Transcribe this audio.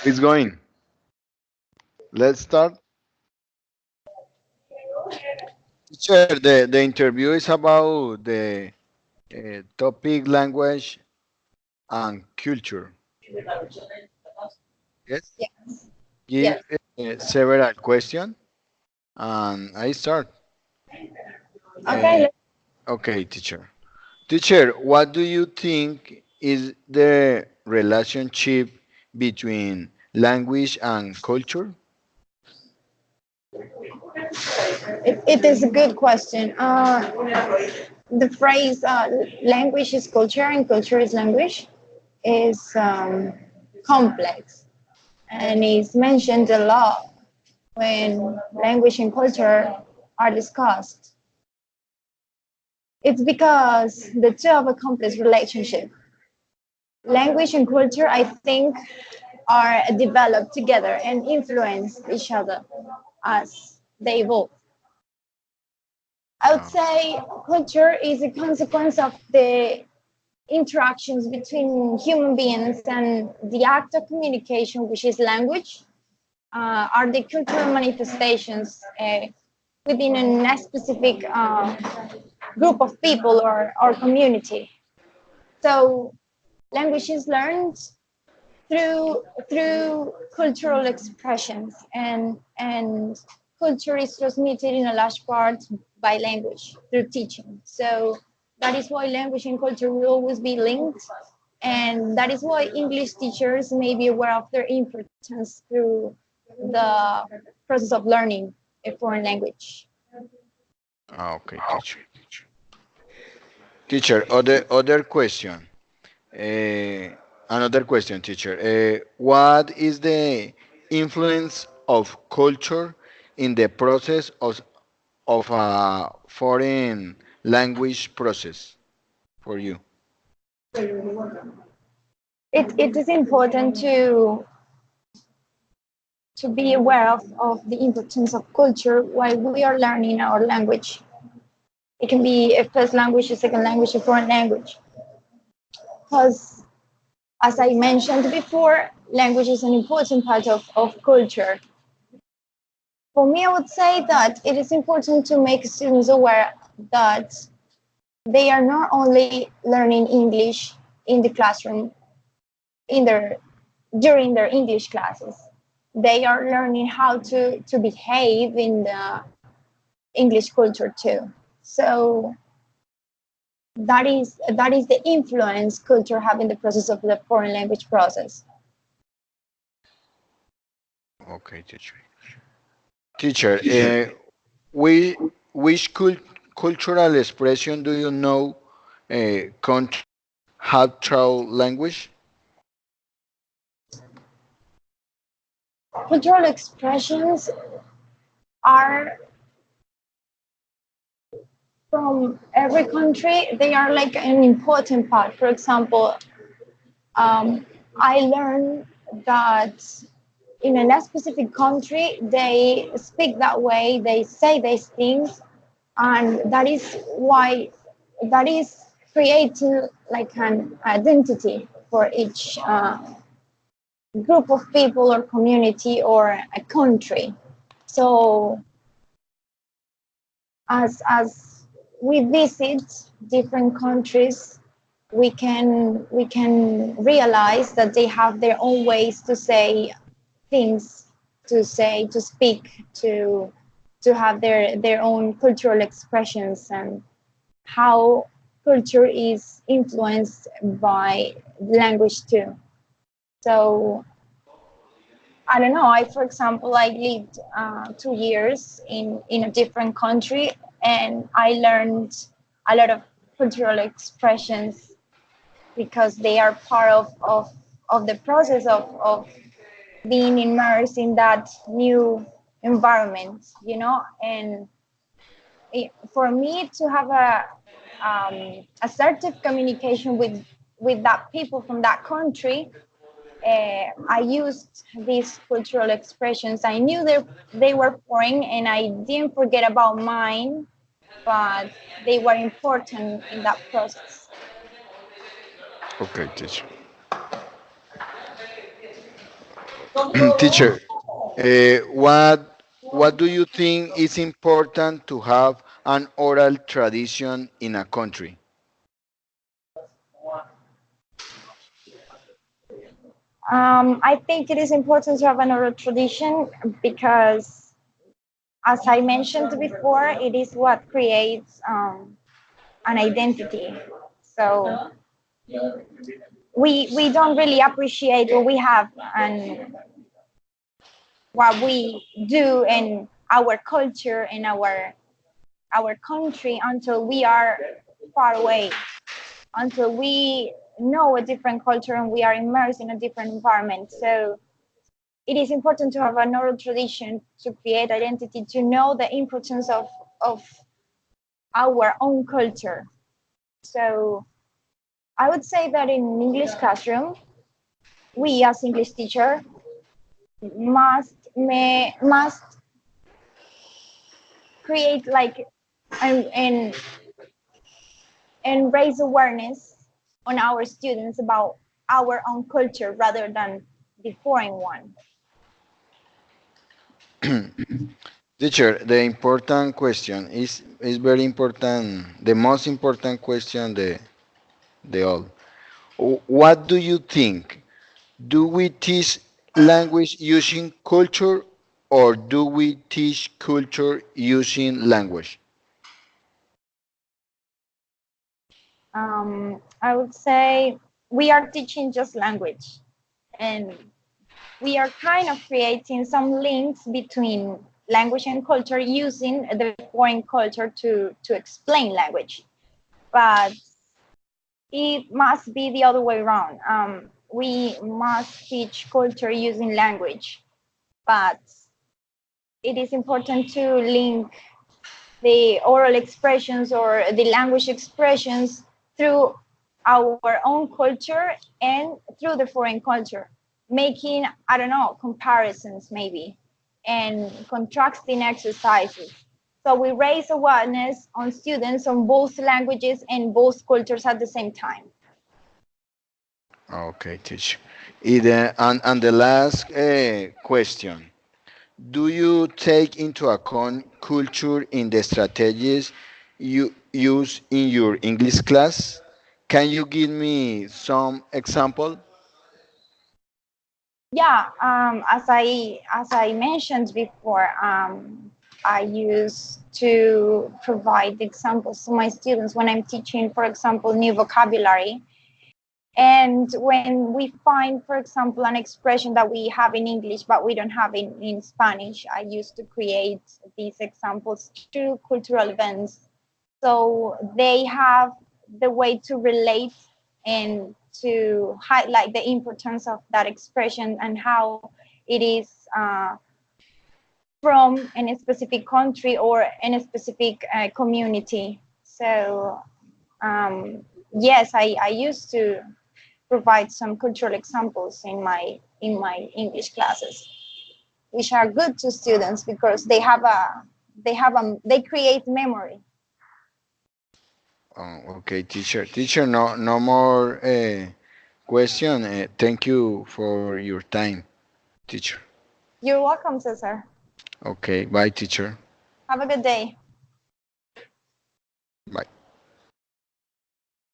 It's going. Let's start. Teacher, the interview is about the topic, language, and culture. Yes. Yes. Give Yes. several questions, and I start. Okay. Uh, okay, teacher. Teacher, what do you think is the relationship between language and culture? It is a good question. The phrase "language is culture and culture is language" is complex and is mentioned a lot when language and culture are discussed. It's because the two have a complex relationship. Language and culture, I think, are developed together and influence each other as they evolve. I would Oh, say culture is a consequence of the interactions between human beings, and the act of communication, which is language, are the cultural manifestations within a specific group of people or community. So language is learned through cultural expressions, and culture is transmitted in a large part by language through teaching. So that is why language and culture will always be linked, and that is why English teachers may be aware of their importance through the process of learning a foreign language. okay, teacher. Teacher, other question. Another question, teacher. What is the influence of culture in the process of a foreign language process for you? It is important to be aware of the importance of culture while we are learning our language. It can be a first language, a second language, a foreign language. Because, as I mentioned before, language is an important part of culture. For me, I would say that it is important to make students aware that they are not only learning English in the classroom in their during their English classes. They are learning how to behave in the English culture too. So that is the influence culture have in the process of the foreign language process. Okay, teacher. Teacher, we, which cultural expression do you know countries have through language? Cultural expressions are from every country. They are like an important part. For example, I learned that in a specific country they speak that way, they say these things, and that is why that is creating like an identity for each group of people or community or a country. So as we visit different countries, we can realize that they have their own ways to say things, to speak, to have their own cultural expressions, and how culture is influenced by language too. So I don't know. For example, I lived 2 years in a different country, and I learned a lot of cultural expressions because they are part of the process of being immersed in that new environment, and for me to have assertive communication with that people from that country, I used these cultural expressions. I knew they were foreign, and I didn't forget about mine, but they were important in that process. Okay, teacher. Teacher, what do you think is important to have an oral tradition in a country? I think it is important to have an oral tradition because, as I mentioned before, it is what creates an identity. So we don't really appreciate what we have and what we do in our culture in our country until we are far away, until we know a different culture and we are immersed in a different environment. So it is important to have an oral tradition to create identity, to know the importance of our own culture. So I would say that in English classroom, we as English teacher must create like and and raise awareness on our students about our own culture rather than the foreign one. Teacher, the important question is very important. The most important question the all. What do you think? Do we teach language using culture or do we teach culture using language? I would say we are teaching just language, and we are kind of creating some links between language and culture using the foreign culture to explain language. But it must be the other way around. We must teach culture using language, but it is important to link the oral expressions or the language expressions through our own culture and through the foreign culture, making, I don't know, comparisons maybe and contrasting exercises. So we raise awareness on students on both languages and both cultures at the same time. Okay, teacher. And the last question. Do you take into account culture in the strategies you use in your English class? Can you give me some example? Yeah, as I mentioned before, I use to provide examples to my students when I'm teaching, for example, new vocabulary. And when we find, for example, an expression that we have in English but we don't have in Spanish, I used to create these examples through cultural events. So they have the way to relate and to highlight the importance of that expression and how it is from in a specific country or in a specific community. So yes, I used to provide some cultural examples in my English classes, which are good to students because they create memory. Oh, okay, teacher. Teacher, no more question. Thank you for your time, teacher. You're welcome, Cesar. Okay, bye, teacher. Have a good day.